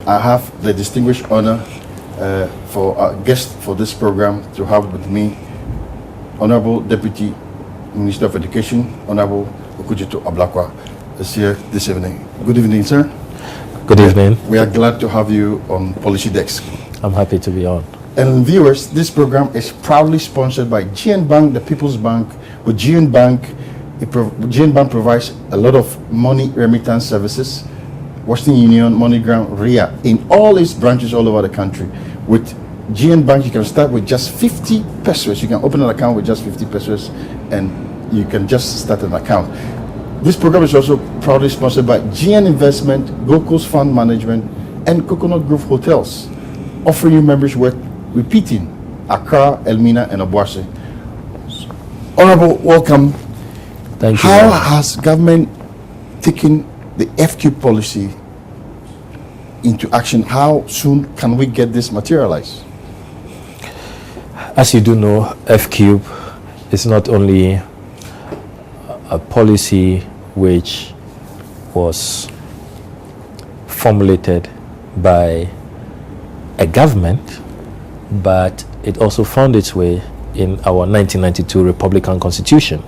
I have the distinguished honor for our guest for this program to have with me Honorable Deputy Minister of Education, Honorable Okudzeto Ablakwa, is here this evening. Good evening, sir. Good evening. We are glad to have you on Policy Desk. I'm happy to be on. And viewers, this program is proudly sponsored by GN Bank, the People's Bank. With GN Bank, GN Bank provides a lot of money remittance services, Western Union, MoneyGram, RIA, in all its branches all over the country. With GN Bank, you can start with just 50 pesos. You can open an account with just 50 pesos and you can just start an account. This program is also proudly sponsored by GN Investment, Gold Coast Fund Management, and Coconut Grove Hotels, offering you members worth repeating Accra, Elmina, and Obuasi. Honorable, welcome. Thank you. How has government taken the FQ policy into action? How soon can we get this materialized? As you do know, FQ is not only a policy which was formulated by a government, but it also found its way in our 1992 Republican Constitution,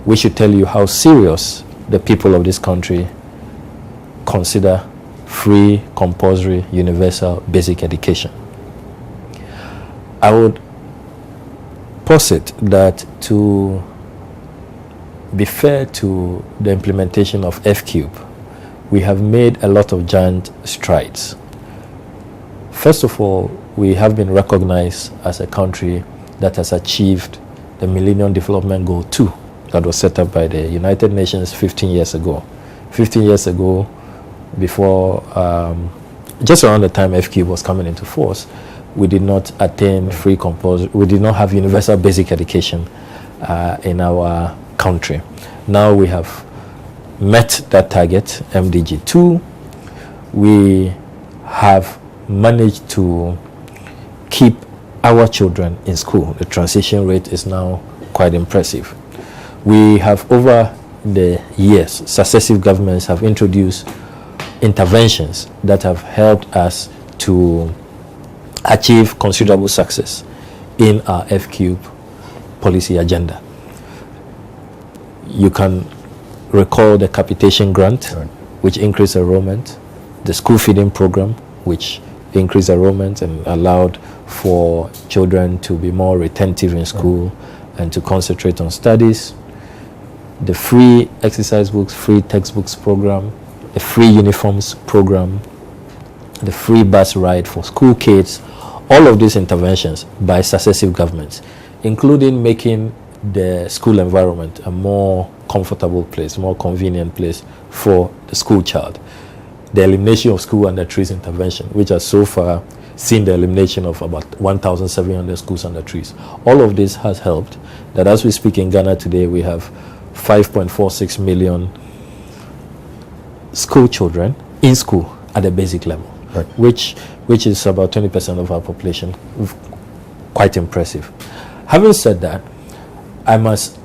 which should tell you how serious the people of this country consider free, compulsory, universal basic education. I would posit that to be fair to the implementation of FQ, we have made a lot of giant strides. First of all, we have been recognized as a country that has achieved the Millennium Development Goal 2 that was set up by the United Nations 15 years ago. 15 years ago, before, just around the time FQ was coming into force, we did not attain free compulsory, we did not have universal basic education in our country. Now we have met that target, MDG 2. We have managed to keep our children in school. The transition rate is now quite impressive. We have, over the years, successive governments have introduced interventions that have helped us to achieve considerable success in our FQ policy agenda. You can recall the capitation grant, right, which increased enrollment, the school feeding program, which increased enrollment and allowed for children to be more retentive in school and to concentrate on studies, the free exercise books, free textbooks program, the free uniforms program, the free bus ride for school kids, all of these interventions by successive governments, including making the school environment a more comfortable place, more convenient place for the school child. The elimination of school under trees intervention, which has so far seen the elimination of about 1,700 schools under trees. All of this has helped that as we speak in Ghana today, we have 5.46 million school children in school at the basic level, right, which is about 20% of our population. Quite impressive. Having said that, I must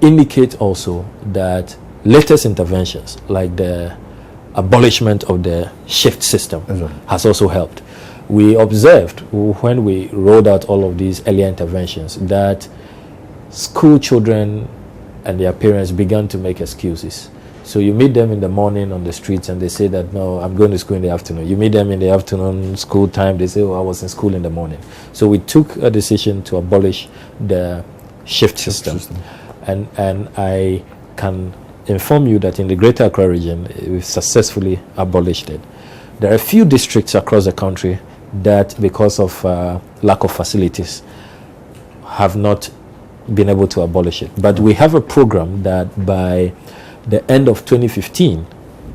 indicate also that latest interventions like the abolishment of the shift system has also helped. We observed when we rolled out all of these earlier interventions that school children and their parents began to make excuses. So you meet them in the morning on the streets and they say that, no, I'm going to school in the afternoon. You meet them in the afternoon school time, they say, oh, I was in school in the morning. So we took a decision to abolish the shift system. And I can inform you that in the Greater Accra region, we've successfully abolished it. There are a few districts across the country that, because of lack of facilities, have not been able to abolish it. But we have a program that by the end of 2015,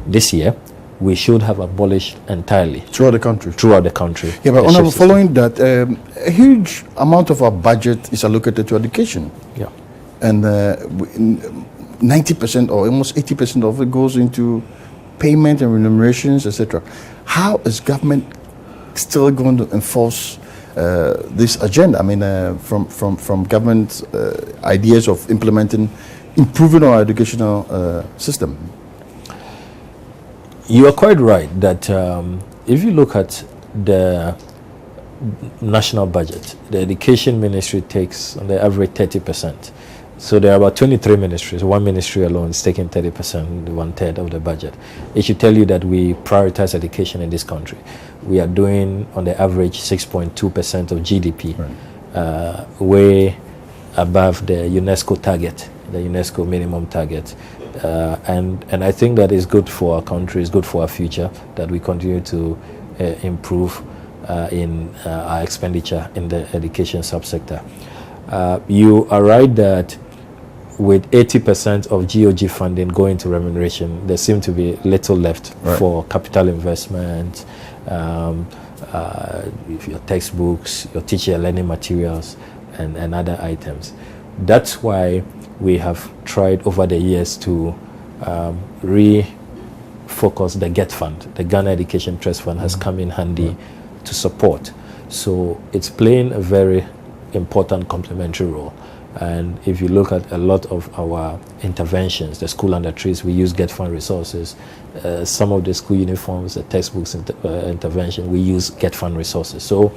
this year, we should have abolished entirely. Throughout the country? Throughout the country. Yeah, but Honorable, following that, a huge amount of our budget is allocated to education. Yeah. And 90% or almost 80% of it goes into payment and remunerations, etc. How is government still going to enforce this agenda? I mean, from government ideas of improving our educational system. You are quite right that if you look at the national budget, the education ministry takes on the average 30%. So there are about 23 ministries. One ministry alone is taking 30%, 1/3 of the budget. It should tell you that we prioritize education in this country. We are doing, on the average, 6.2% of GDP, way above the UNESCO target, the UNESCO minimum target. And I think that is good for our country, it's good for our future, that we continue to improve in our expenditure in the education subsector. You are right that with 80% of GOG funding going to remuneration, there seems to be little left for capital investment, your textbooks, your teacher learning materials, and other items. That's why we have tried over the years to refocus the GET Fund. The Ghana Education Trust Fund has come in handy to support. So it's playing a very important complementary role. And if you look at a lot of our interventions, the school under trees, we use GET Fund resources. Some of the school uniforms, the textbooks intervention, we use GET Fund resources. So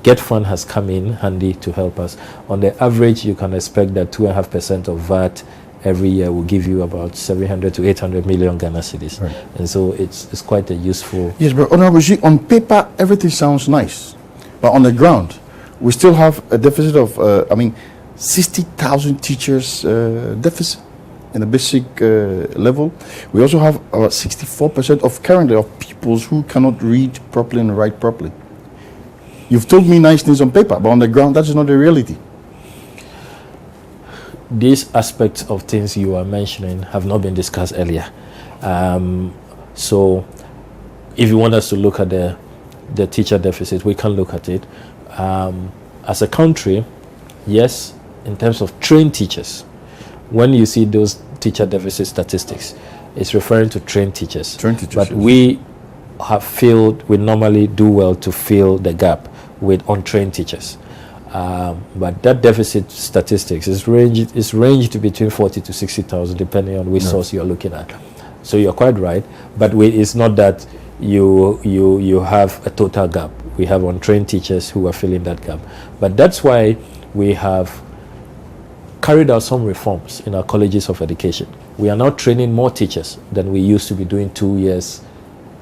GET Fund has come in handy to help us. On the average, you can expect that 2.5% of VAT every year will give you about 700 to 800 million Ghana cedis. And so it's quite a useful... Yes, but Honorable G, on paper, everything sounds nice. But on the ground, we still have a deficit of, 60,000 teachers deficit in the basic level. We also have about 64% of currently of pupils who cannot read properly and write properly. You've told me nice things on paper, but on the ground, that is not the reality. These aspects of things you are mentioning have not been discussed earlier. So if you want us to look at the teacher deficit, we can look at it. As a country, yes, in terms of trained teachers, when you see those teacher deficit statistics, it's referring to trained teachers. But we we normally do well to fill the gap with untrained teachers. But that deficit statistics is ranged between 40 to 60,000, depending on which source you're looking at. So you're quite right, but it's not that you have a total gap. We have untrained teachers who are filling that gap. But that's why we have carried out some reforms in our colleges of education. We are now training more teachers than we used to be doing 2 years,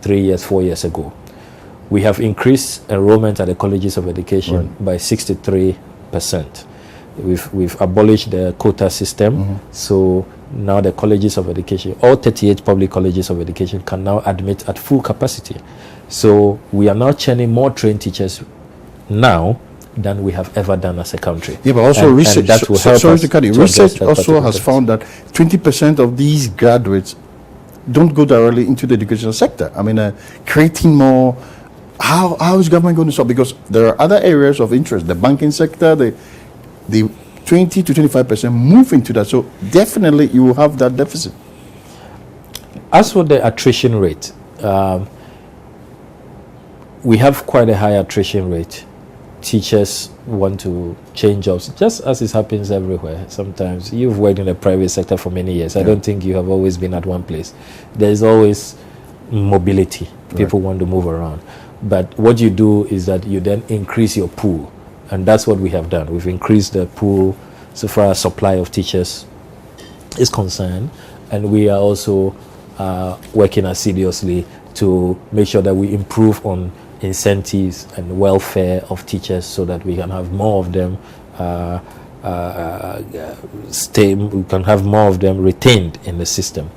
3 years, 4 years ago. We have increased enrollment at the colleges of education by 63%. We've abolished the quota system, so now the colleges of education, all 38 public colleges of education, can now admit at full capacity. So we are now churning more trained teachers now than we have ever done as a country. Yeah, but also research, that will help us research also has found that 20% of these graduates don't go directly into the educational sector. Creating more. How is government going to solve? Because there are other areas of interest. The banking sector, the 20 to 25% move into that. So definitely you will have that deficit. As for the attrition rate, we have quite a high attrition rate. Teachers want to change jobs, just as it happens everywhere. Sometimes you've worked in the private sector for many years. I don't think you have always been at one place. There's always mobility. People want to move around. But what you do is that you then increase your pool. And that's what we have done. We've increased the pool so far as supply of teachers is concerned. And we are also working assiduously to make sure that we improve on incentives and welfare of teachers so that we can have more of them we can have more of them retained in the system.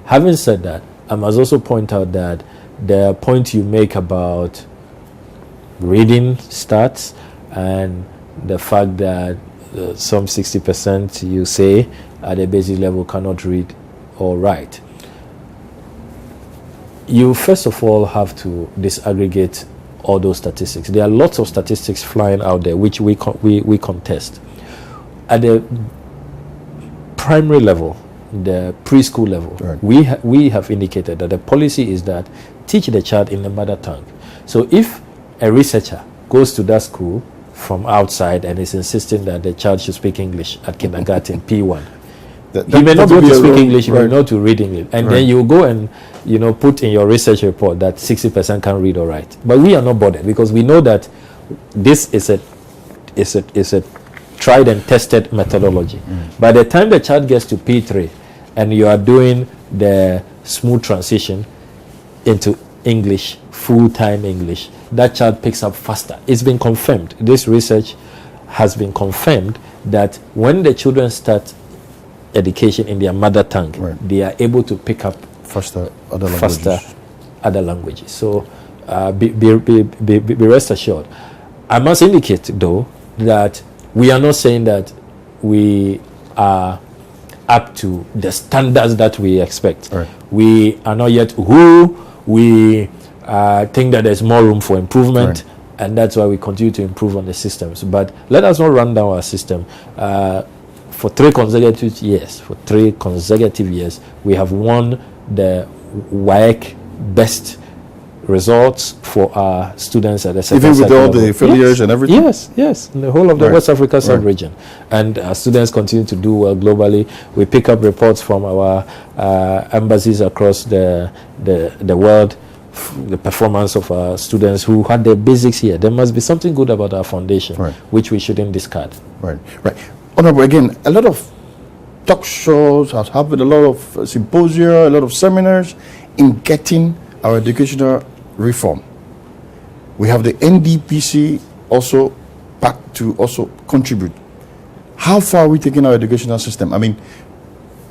Having said that, I must also point out that the point you make about reading stats and the fact that some 60% you say at the basic level cannot read or write. You first of all have to disaggregate all those statistics. There are lots of statistics flying out there which we contest. At the primary level, the preschool level, we have indicated that the policy is that teach the child in the mother tongue. So if a researcher goes to that school from outside and is insisting that the child should speak English at kindergarten P1, he may not be able to speak English, he may not to read English. And then you go and put in your research report that 60% can read or write. But we are not bothered because we know that this is a tried and tested methodology. By the time the child gets to P3 and you are doing the smooth transition into English, full-time English, that child picks up faster. It's been confirmed. This research has been confirmed that when the children start education in their mother tongue, they are able to pick up faster other languages. So be rest assured. I must indicate, though, that we are not saying that we are up to the standards that we expect. We are not yet who. We think that there's more room for improvement, and that's why we continue to improve on the systems. But let us not run down our system. For 3 consecutive years, we have won the WAEC best results for our students at the second even with all the failures and everything. Yes, in the whole of the West Africa sub-region, and our students continue to do well globally. We pick up reports from our embassies across the world, the performance of our students who had their basics here. There must be something good about our foundation, which we shouldn't discard. Right. Honorable, again, a lot of talk shows has happened, a lot of symposia, a lot of seminars in getting our educational reform. We have the NDPC also back to also contribute. How far are we taking our educational system? I mean,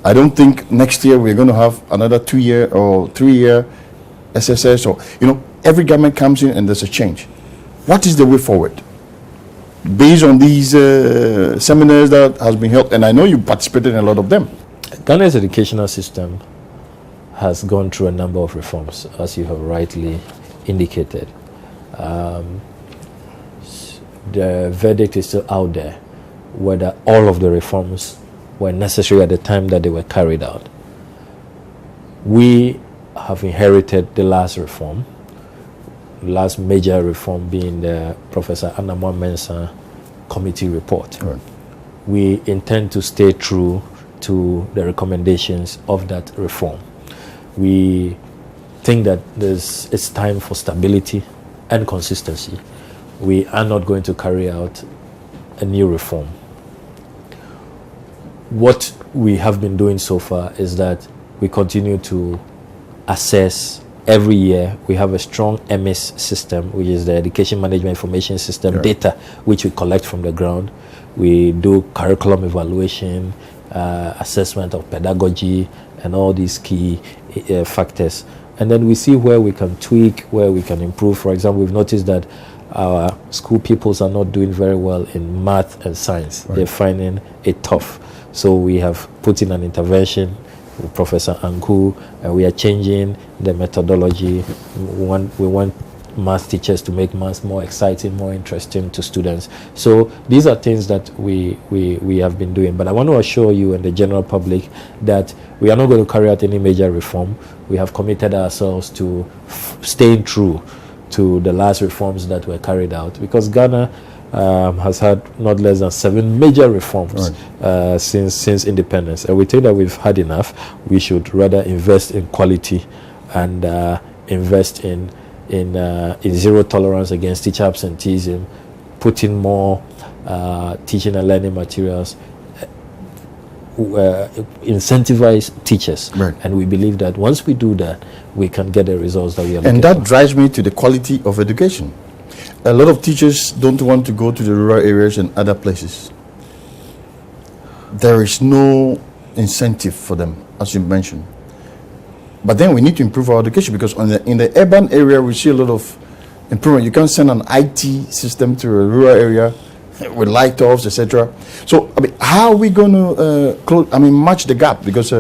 I don't think next year we're going to have another 2-year or 3-year SSS, or every government comes in and there's a change. What is the way forward? Based on these seminars that has been held, and I know you participated in a lot of them. Ghana's educational system has gone through a number of reforms, as you have rightly indicated. The verdict is still out there whether all of the reforms were necessary at the time that they were carried out. We have inherited the last reform, last major reform being the Professor Anamwa Mensah committee report. We intend to stay true to the recommendations of that reform. We think that it's time for stability and consistency. We are not going to carry out a new reform. What we have been doing so far is that we continue to assess every year. We have a strong EMIS system, which is the Education Management Information System data, which we collect from the ground. We do curriculum evaluation, assessment of pedagogy, and all these key factors. And then we see where we can tweak, where we can improve. For example, we've noticed that our school pupils are not doing very well in math and science. They're finding it tough. So we have put in an intervention with Professor Anku, and we are changing the methodology. We want math teachers to make math more exciting, more interesting to students. So these are things that we have been doing. But I want to assure you and the general public that we are not going to carry out any major reform. We have committed ourselves to staying true to the last reforms that were carried out, because Ghana has had not less than 7 major reforms since independence, and we think that we've had enough. We should rather invest in quality and invest in zero tolerance against teacher absenteeism, put in more teaching and learning materials, incentivize teachers, and we believe that once we do that, we can get the results that we are looking for. And that drives me to the quality of education. A lot of teachers don't want to go to the rural areas and other places. There is no incentive for them, as you mentioned. But then we need to improve our education, because in the urban area we see a lot of improvement. You can't send an IT system to a rural area with light-offs, etc. So, I mean, how are we going to match the gap? Because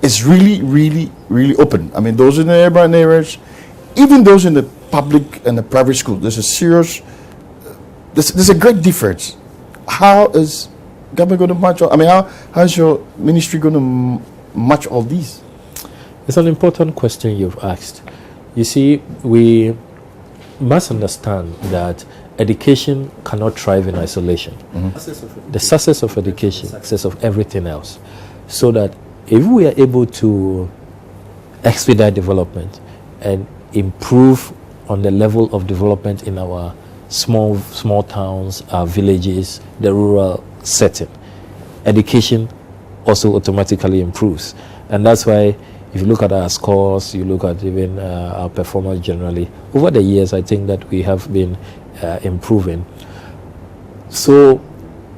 it's really, really, really open. I mean, those in the urban areas, even those in the public and the private school, there's a serious, there's a great difference. How is government going to match all? I mean, how is your ministry going to match all these? It's an important question you've asked. You see, we must understand that education cannot thrive in isolation. The success of education, success of everything else. So that if we are able to expedite development and improve on the level of development in our small towns, our villages, the rural setting, education also automatically improves. And that's why if you look at our scores, you look at even our performance generally, over the years, I think that we have been improving. So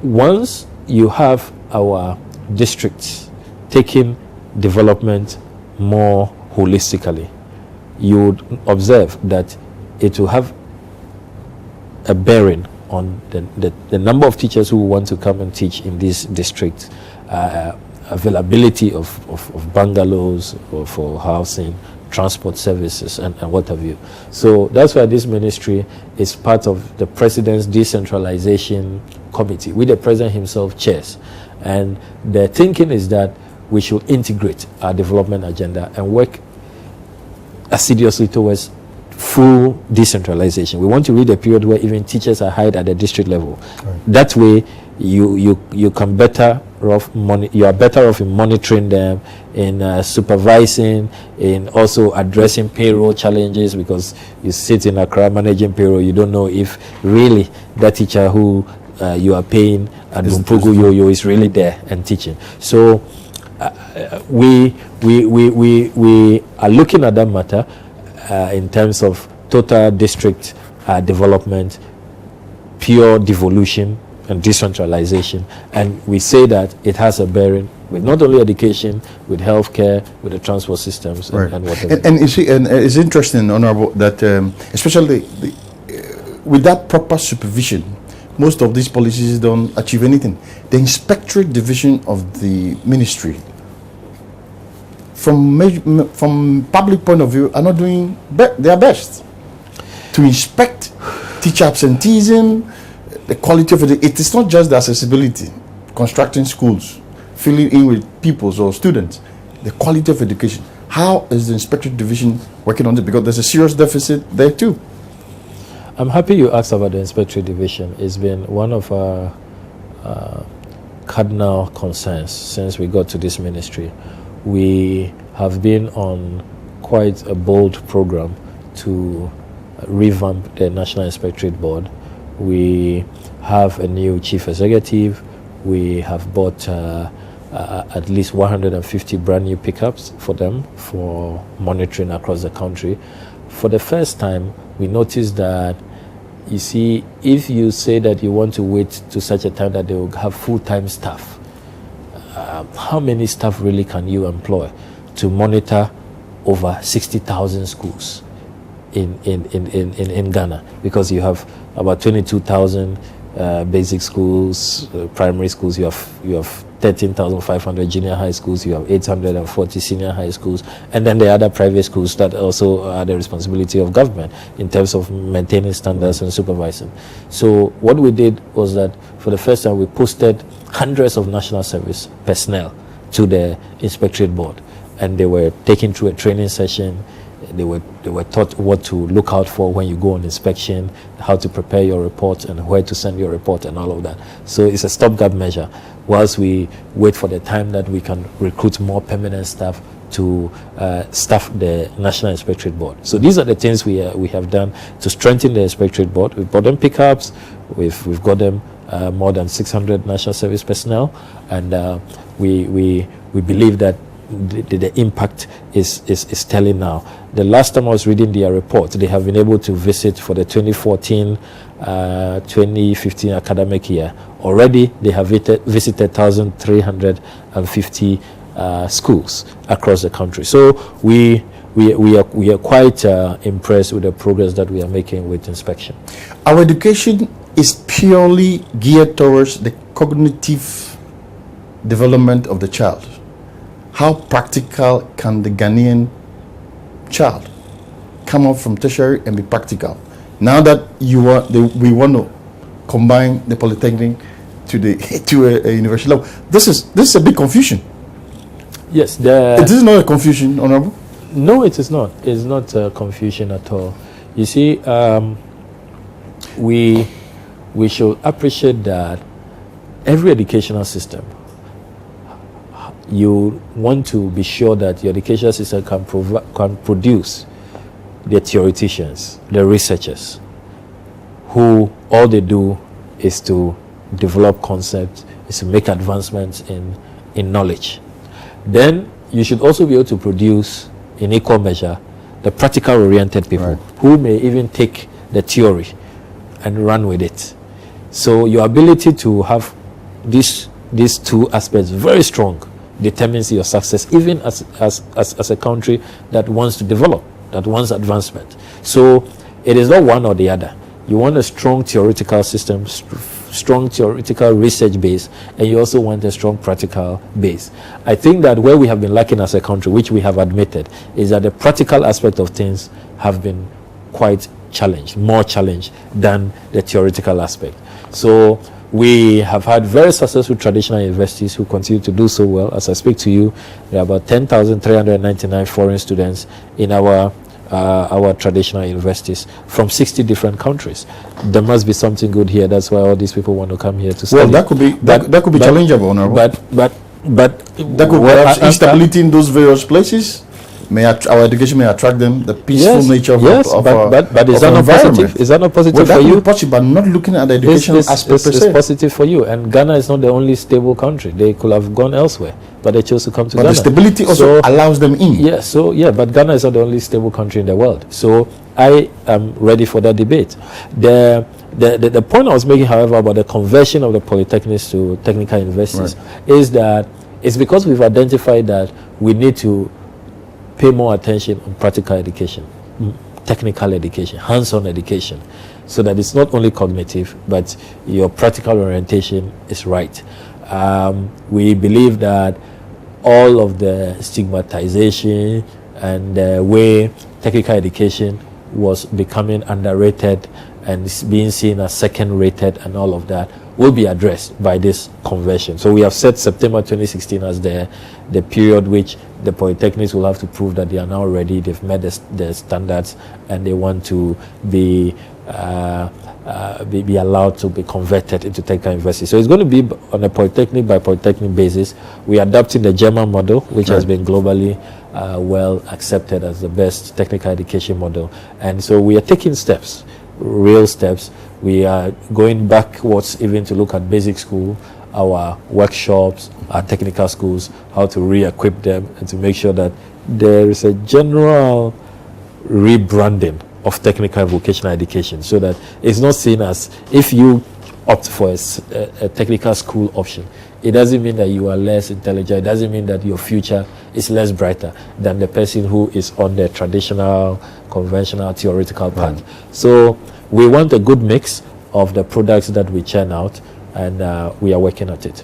once you have our districts taking development more holistically, you would observe that it will have a bearing on the number of teachers who want to come and teach in these districts, availability of bungalows for housing, transport services, and what have you. So that's why this ministry is part of the President's Decentralization Committee, with the President himself chairs. And the thinking is that we should integrate our development agenda and work assiduously towards full decentralization. We want to reach a period where even teachers are hired at the district level. Right. That way, you can better off you are better off in monitoring them, in supervising, in also addressing payroll challenges, because you sit in Accra managing payroll, you don't know if really that teacher who you are paying at Bumpugu Yoyo is really there and teaching. So we are looking at that matter in terms of total district development, pure devolution and decentralization, and we say that it has a bearing with not only education, with healthcare, with the transport systems, right. and whatever. And you see, and it's interesting, Honorable, that especially with that proper supervision, most of these policies don't achieve anything. The inspectorate division of the ministry, from public point of view, are not doing their best to inspect teacher absenteeism, the quality of it. It is not just the accessibility, constructing schools, filling in with pupils or students, the quality of education. How is the inspectorate division working on it? Because there's a serious deficit there too. I'm happy you asked about the inspectorate division. It's been one of our cardinal concerns since we got to this ministry. We have been on quite a bold program to revamp the National Inspectorate Board. We have a new chief executive. We have bought at least 150 brand new pickups for them for monitoring across the country. For the first time, we noticed that, you see, if you say that you want to wait to such a time that they will have full-time staff, how many staff really can you employ to monitor over 60,000 schools in Ghana? Because you have about 22,000 basic schools, primary schools, you have 13,500 junior high schools, you have 840 senior high schools, and then the other private schools that also are the responsibility of government in terms of maintaining standards and supervising. So what we did was that for the first time we posted hundreds of national service personnel to the inspectorate board, and they were taken through a training session. They were taught what to look out for when you go on inspection, how to prepare your report, and where to send your report, and all of that. So it's a stopgap measure whilst we wait for the time that we can recruit more permanent staff to staff the National Inspectorate Board. So these are the things we have done to strengthen the Inspectorate Board. We've bought them pickups. We've got them more than 600 national service personnel, and we believe that the impact is telling now. The last time I was reading their report, they have been able to visit for the 2014-2015 academic year. Already they have visited 1,350 schools across the country. So we are quite impressed with the progress that we are making with inspection. Our education is purely geared towards the cognitive development of the child. How practical can the Ghanaian child come up from tertiary and be practical? Now that we want to combine the polytechnic to a university level, this is a big confusion. Yes, it is not a confusion, Honorable. No, it is not. It's not a confusion at all. You see, we should appreciate that every educational system you want to be sure that your education system can produce the theoreticians, the researchers, who all they do is to develop concepts, is to make advancements in knowledge. Then you should also be able to produce, in equal measure, the practical-oriented people, who may even take the theory and run with it. So your ability to have these two aspects very strong determines your success, even as a country that wants to develop, that wants advancement. So it is not one or the other. You want a strong theoretical system, strong theoretical research base, and you also want a strong practical base. I think that where we have been lacking as a country, which we have admitted, is that the practical aspect of things have been quite challenged, more challenged than the theoretical aspect. So we have had very successful traditional universities who continue to do so well. As I speak to you, there are about 10,399 foreign students in our traditional universities from 60 different countries. There must be something good here. That's why all these people want to come here to study. Well, that could be challengeable, Honorable. But that could perhaps instability in those various places. Our education may attract them. The peaceful nature of but is that not positive? Is that not positive for you? Possible, but not looking at the education aspect per se. It's positive for you. And Ghana is not the only stable country. They could have gone elsewhere, but they chose to come to Ghana. But the stability also allows them in. Yes, but Ghana is not the only stable country in the world. So I am ready for that debate. The point I was making, however, about the conversion of the polytechnics to technical universities is that it's because we've identified that we need to pay more attention on practical education, technical education, hands-on education, so that it's not only cognitive, but your practical orientation is right. We believe that all of the stigmatization and the way technical education was becoming underrated and is being seen as second-rated and all of that will be addressed by this conversion. So we have set September 2016 as the period which the polytechnics will have to prove that they are now ready, they've met the standards, and they want to be allowed to be converted into technical universities. So it's going to be on a polytechnic by polytechnic basis. We are adopting the German model, which has been globally well accepted as the best technical education model. And so we are taking steps, real steps. We are going backwards even to look at basic school, our workshops, our technical schools, how to re-equip them and to make sure that there is a general rebranding of technical and vocational education, so that it's not seen as, if you opt for a technical school option, it doesn't mean that you are less intelligent. It doesn't mean that your future is less brighter than the person who is on the traditional, conventional, theoretical path. So we want a good mix of the products that we churn out, and we are working at it.